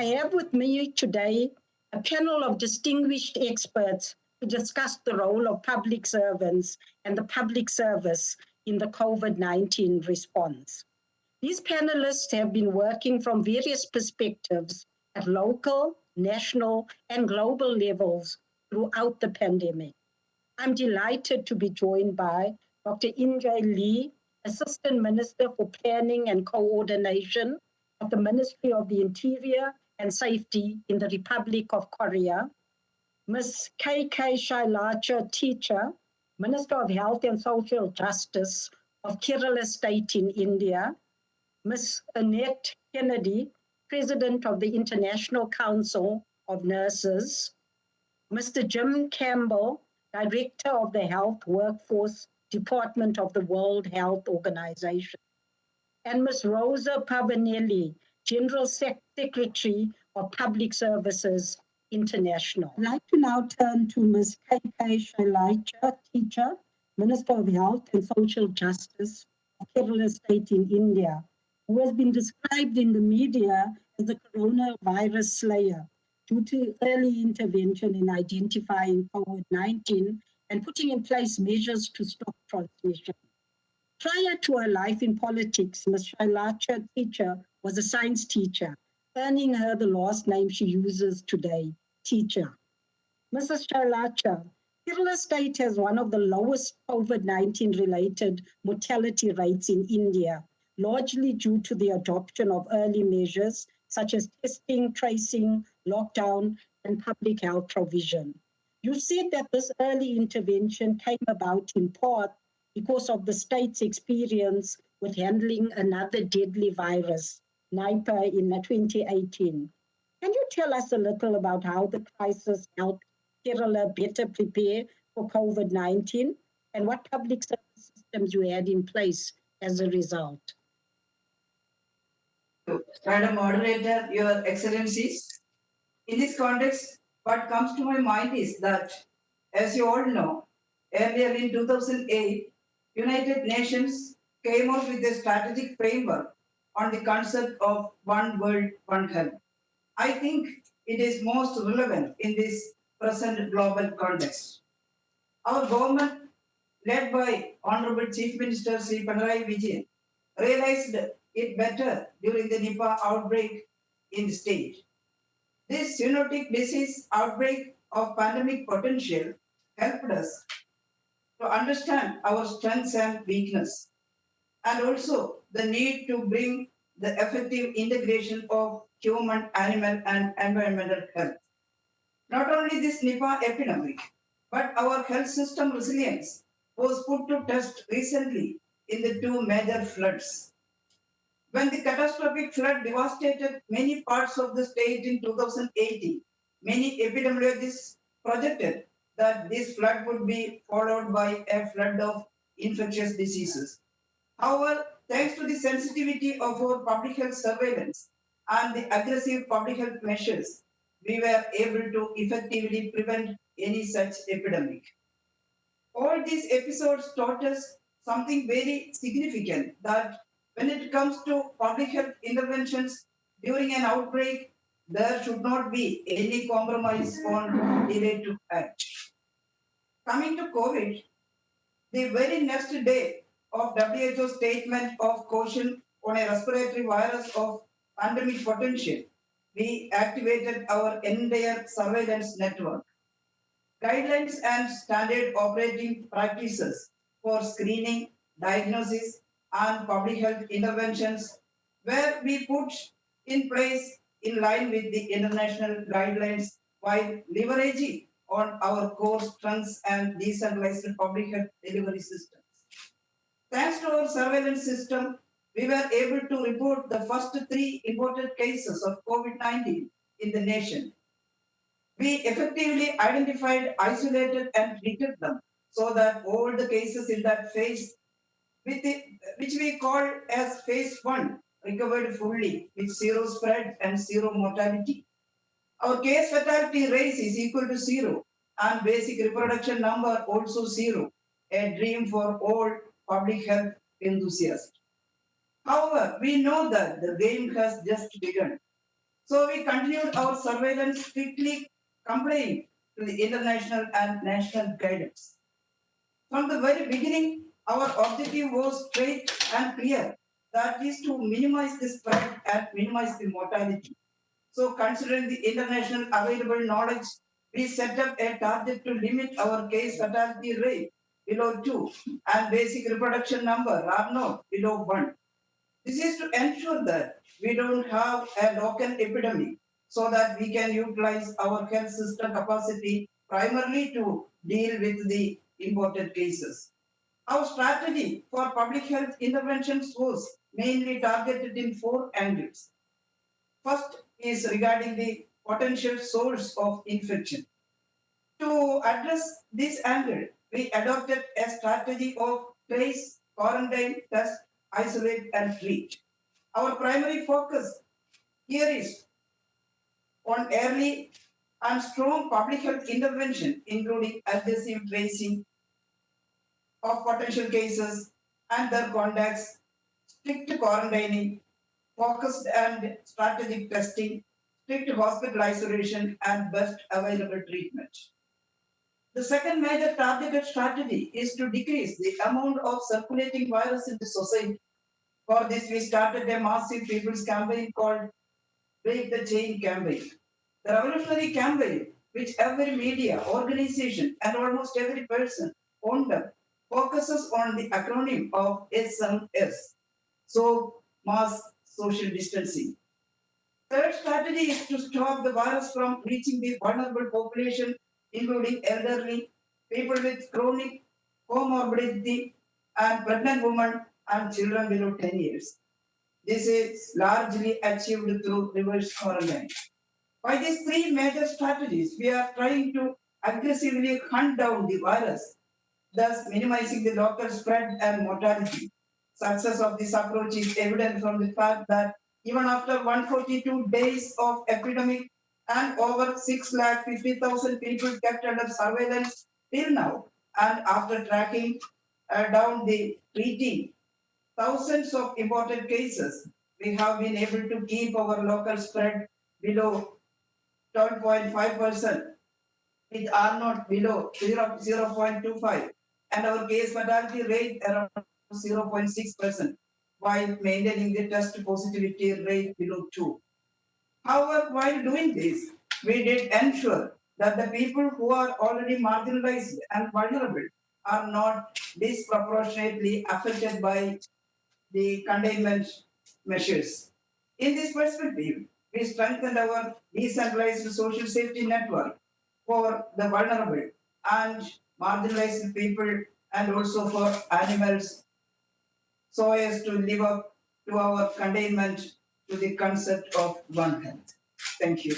I have with me today a panel of distinguished experts to discuss the role of public servants and the public service in the COVID-19 response. These panelists have been working from various perspectives at local, national, and global levels throughout the pandemic. I'm delighted to be joined by Dr. Indra Lee, Assistant Minister for Planning and Coordination at the Ministry of the Interior and Safety in the Republic of Korea, Ms. K.K. Shailacha, Teacher, Minister of Health and Social Justice of Kerala State in India, Ms. Annette Kennedy, President of the International Council of Nurses, Mr. Jim Campbell, Director of the Health Workforce Department of the World Health Organization, and Ms. Rosa Pavanelli, General Secretary of Public Services International. I'd like to now turn to Ms. K.K. Shailacha, Teacher, Minister of Health and Social Justice of Kerala State in India, who has been described in the media as the coronavirus slayer due to early intervention in identifying COVID-19 and putting in place measures to stop transmission. Prior to her life in politics, Ms. Shailacha, Teacher, was a science teacher, earning her the last name she uses today, Teacher. Mrs. Shailacha, Kerala State has one of the lowest COVID-19 related mortality rates in India, largely due to the adoption of early measures such as testing, tracing, lockdown, and public health provision. You said that this early intervention came about in part because of the state's experience with handling another deadly virus, Nipah, in 2018. Can you tell us a little about how the crisis helped Kerala better prepare for COVID-19 and what public service systems you had in place as a result? Madam Moderator, Your Excellencies, in this context, what comes to my mind is that, as you all know, earlier in 2008, United Nations came out with a strategic framework on the concept of One World, One Health. I think it is most relevant in this present global context. Our government, led by Honorable Chief Minister Sri Pinarayi Vijayan, realized it better during the Nipah outbreak in the state. This zoonotic disease outbreak of pandemic potential helped us to understand our strengths and weakness, and also the need to bring the effective integration of human, animal, and environmental health. Not only this Nipah epidemic, but our health system resilience was put to test recently in the two major floods. When the catastrophic flood devastated many parts of the state in 2018, many epidemiologists projected that this flood would be followed by a flood of infectious diseases. However, thanks to the sensitivity of our public health surveillance and the aggressive public health measures, we were able to effectively prevent any such epidemic. All these episodes taught us something very significant, that when it comes to public health interventions during an outbreak, there should not be any compromise on delay to act. Coming to COVID, the very next day of WHO statement of caution on a respiratory virus of pandemic potential, we activated our entire surveillance network. Guidelines and standard operating practices for screening, diagnosis, and public health interventions were we put in place in line with the international guidelines while leveraging on our core strengths and decentralized public health delivery systems. Thanks to our surveillance system, we were able to report the first three imported cases of COVID-19 in the nation. We effectively identified, isolated, and treated them so that all the cases in that phase, which we call as phase 1, recovered fully with zero spread and zero mortality. Our case fatality rate is equal to 0 and basic reproduction number also 0, a dream for all public health enthusiasts. However, we know that the game has just begun. So we continued our surveillance, strictly complying to the international and national guidance. From the very beginning, our objective was straight and clear. That is to minimize the spread and minimize the mortality. So considering the international available knowledge, we set up a target to limit our case fatality rate below 2 and basic reproduction number R0 below 1. This is to ensure that we don't have a local epidemic so that we can utilize our health system capacity primarily to deal with the imported cases. Our strategy for public health interventions was mainly targeted in 4 angles. First is regarding the potential source of infection. To address this angle, we adopted a strategy of trace, quarantine, test, isolate, and treat. Our primary focus here is on early and strong public health intervention, including aggressive tracing of potential cases and their contacts, strict quarantining, focused and strategic testing, strict hospital isolation, and best available treatment. The second major targeted strategy is to decrease the amount of circulating virus in the society. For this, we started a massive people's campaign called Break the Chain campaign. The revolutionary campaign, which every media, organization, and almost every person owned up, focuses on the acronym of SMS. So, mass social distancing. Third strategy is to stop the virus from reaching the vulnerable population, including elderly, people with chronic comorbidity, and pregnant women and children below 10 years. This is largely achieved through reverse quarantine. By these 3 major strategies, we are trying to aggressively hunt down the virus, thus minimizing the local spread and mortality. Success of this approach is evident from the fact that even after 142 days of epidemic and over 650,000 people kept under surveillance till now, and after tracking down the treating thousands of imported cases, we have been able to keep our local spread below 12.5% with R not below 0.25 and our case fatality rate around 0.6% while maintaining the test positivity rate below 2. However, while doing this, we did ensure that the people who are already marginalized and vulnerable are not disproportionately affected by the containment measures. In this perspective, we strengthened our decentralized social safety network for the vulnerable and marginalized people and also for animals so as to live up to our containment to the concept of One Health. Thank you.